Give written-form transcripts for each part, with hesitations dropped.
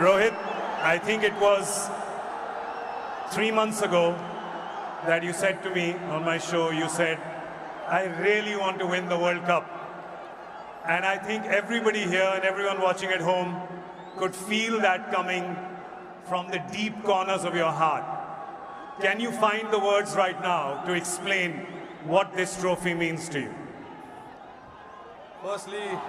Rohit, I think it was 3 months ago that you said to me on my show, you said, I really want to win the World Cup. And I think everybody here and everyone watching at home could feel that coming from the deep corners of your heart. Can you find the words right now to explain what this trophy means to you? Firstly,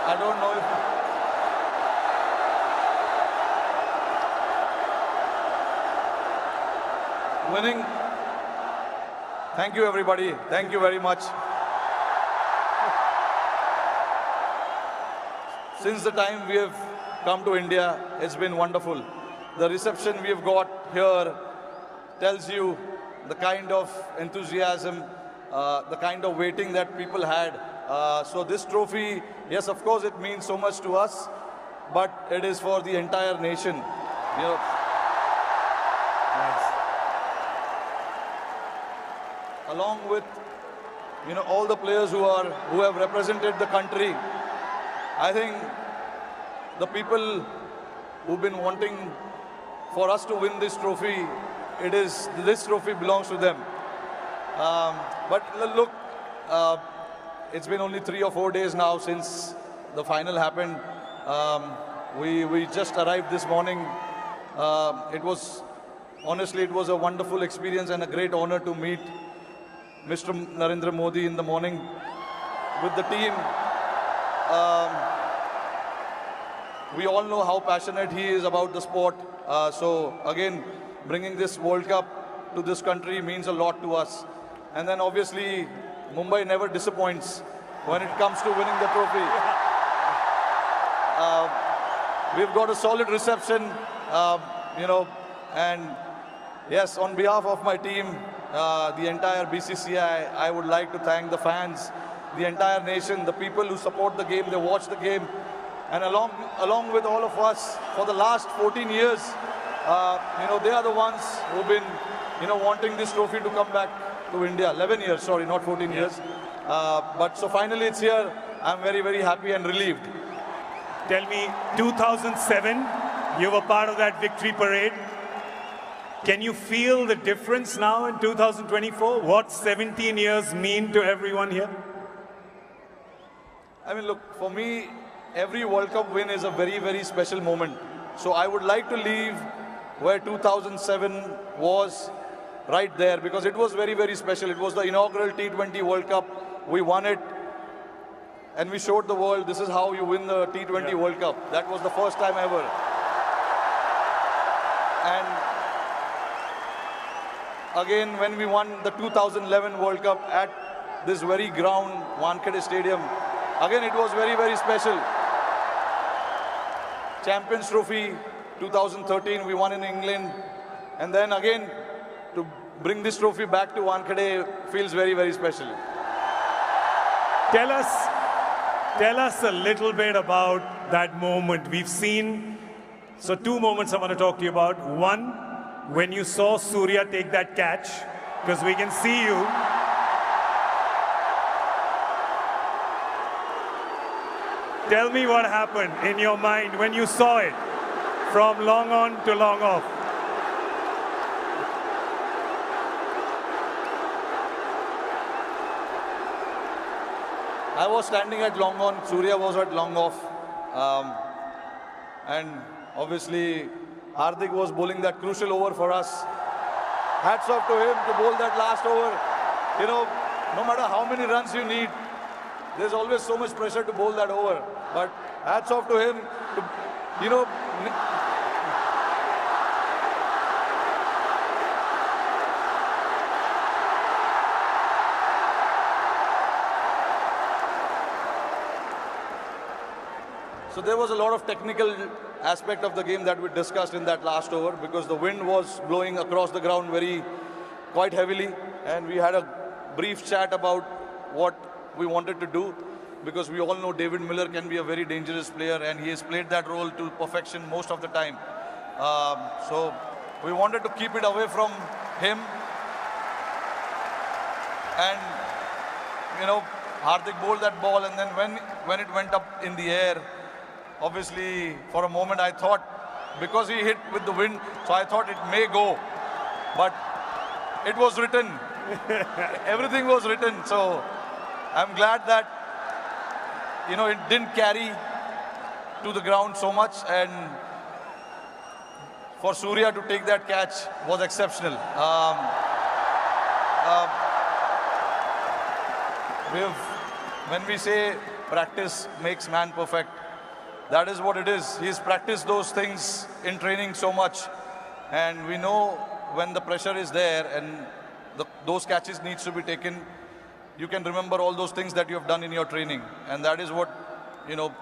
I don't know if winning. Thank you, everybody. Thank you very much. Since the time we have come to India, it's been wonderful. The reception we have got here tells you the kind of enthusiasm, the kind of waiting that people had. So this trophy, yes, of course, it means so much to us, but it is for the entire nation. You know, Nice. along with all the players who have represented the country. I think the people who've been wanting for us to win this trophy, this trophy belongs to them. But look, it's been only 3 or 4 days now since the final happened. We just arrived this morning. Honestly, it was a wonderful experience and a great honor to meet Mr. Narendra Modi in the morning with the team. We all know how passionate he is about the sport. So again, bringing this World Cup to this country means a lot to us. And then obviously, Mumbai never disappoints when it comes to winning the trophy. We've got a solid reception, and yes, on behalf of my team, the entire BCCI, I would like to thank the fans, the entire nation, the people who support the game, they watch the game, and along with all of us for the last 14 years, they are the ones who've been, wanting this trophy to come back to India. 11 years, sorry, not 14 years. But so finally it's here. I'm very, very happy and relieved. Tell me, 2007, you were part of that victory parade. Can you feel the difference now in 2024? What 17 years mean to everyone here? I mean, look, for me, every World Cup win is a very, very special moment. So I would like to leave where 2007 was, right there, because it was very, very special. It was the inaugural T20 World Cup. We won it, and we showed the world this is how you win the T20 World Cup. That was the first time ever. And again, when we won the 2011 World Cup at this very ground, Wankhede Stadium, again, it was very, very special. Champions Trophy 2013, we won in England. And then again, to bring this trophy back to Wankhede feels very, very special. Tell us a little bit about that moment. We've seen, so 2 moments I want to talk to you about. One, when you saw Surya take that catch, because we can see you. Tell me what happened in your mind when you saw it from long on to long off. I was standing at long on, Surya was at long off. And obviously, Hardik was bowling that crucial over for us. Hats off to him to bowl that last over. No matter how many runs you need, there's always so much pressure to bowl that over. But hats off to him to, So there was a lot of technical aspect of the game that we discussed in that last over, because the wind was blowing across the ground quite heavily, and we had a brief chat about what we wanted to do, because we all know David Miller can be a very dangerous player, and he has played that role to perfection most of the time. So we wanted to keep it away from him, and Hardik bowled that ball, and then when it went up in the air, obviously for a moment I thought, because he hit with the wind, so I thought it may go, but it was written. Everything was written, so I'm glad that it didn't carry to the ground so much, and for Surya to take that catch was exceptional. When we say practice makes man perfect, that is what it is. He's practiced those things in training so much, and we know when the pressure is there and those catches needs to be taken, you can remember all those things that you have done in your training, and that is what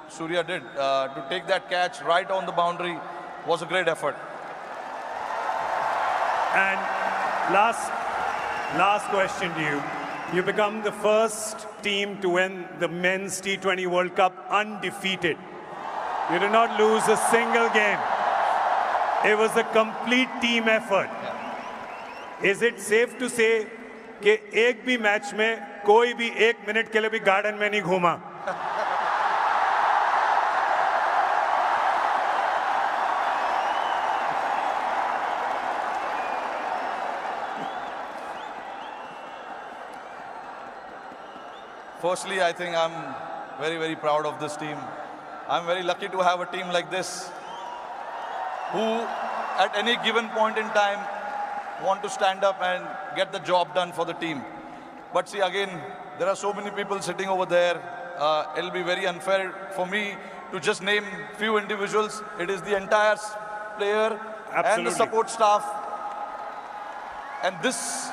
Surya did. To take that catch right on the boundary was a great effort. And last question to you. You become the first team to win the Men's T20 World Cup undefeated. You did not lose a single game. It was a complete team effort. Is it safe to say कि एक भी match में कोई भी 1 minute के लिए भी garden में नहीं घूमा? Firstly, I think I'm very, very proud of this team. I'm very lucky to have a team like this who, at any given point in time, want to stand up and get the job done for the team. But see, again, there are so many people sitting over there. It'll be very unfair for me to just name few individuals. It is the entire player and the support staff. And this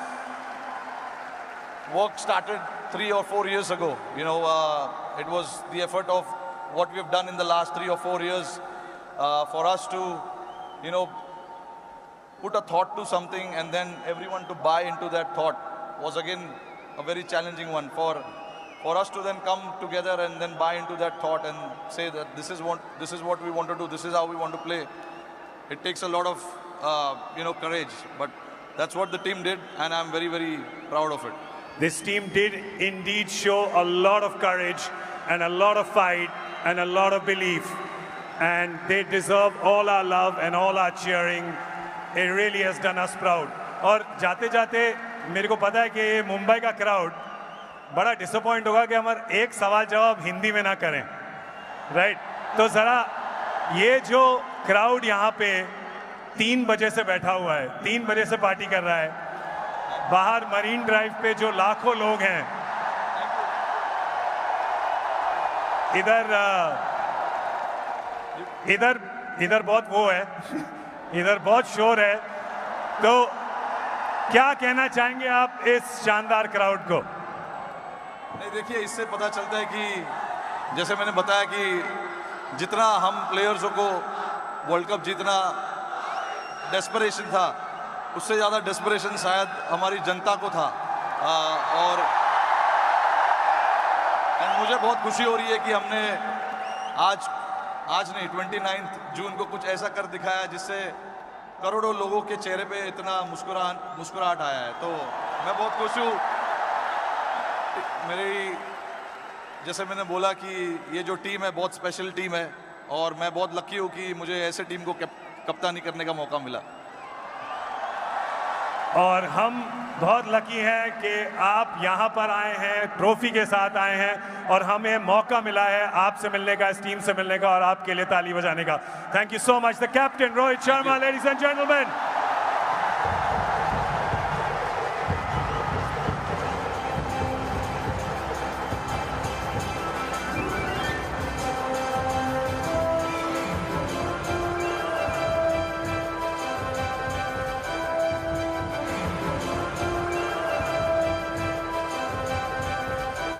work started 3 or 4 years ago. It was the effort of what we have done in the last 3 or 4 years for us to, put a thought to something, and then everyone to buy into that thought was again a very challenging one. For us to then come together and then buy into that thought and say that this is what we want to do, this is how we want to play. It takes a lot of courage, but that's what the team did, and I'm very, very proud of it. This team did indeed show a lot of courage and a lot of fight and a lot of belief, and they deserve all our love and all our cheering. It really has done us proud. और जाते-जाते मेरे को पता है कि ये मुंबई का crowd बड़ा disappoint होगा कि हमारे एक सवाल जवाब हिंदी में ना करें, राइट? तो ज़रा ये जो क्राउड यहाँ पे 3 बजे से बैठा हुआ है, 3 बजे से पार्टी कर रहा है, बाहर मरीन ड्राइव पे जो लाखों लोग हैं, इधर बहुत वो है, इधर बहुत शोर है, तो क्या कहना चाहेंगे आप इस शानदार क्राउड को? नहीं, देखिए, इससे पता चलता है कि जैसे मैंने बताया कि जितना हम प्लेयर्सों को वर्ल्ड कप जीतना डेस्परेशन था, उससे ज़्यादा डेस्परेशन शायद हमारी जनता को था। और मुझे बहुत खुशी हो रही है कि हमने आज नहीं 29 जून को कुछ ऐसा कर दिखाया जिससे करोड़ों लोगों के चेहरे पे इतना मुस्कुराहट आया है। तो मैं बहुत खुश हूँ। जैसे मैंने बोला कि ये जो टीम है बहुत स्पेशल टीम है, और मैं बहुत लकी हूँ कि मुझे ऐसे टीम को कप्तानी करने का मौका मिला। और हम बहुत लकी हैं कि आप यहाँ पर आए हैं, ट्रॉफी के साथ आए हैं, और हमें मौका मिला है आपसे मिलने का, इस टीम से मिलने का, और आपके लिए ताली बजाने का। Thank you so much the captain Rohit Sharma, ladies and gentleman.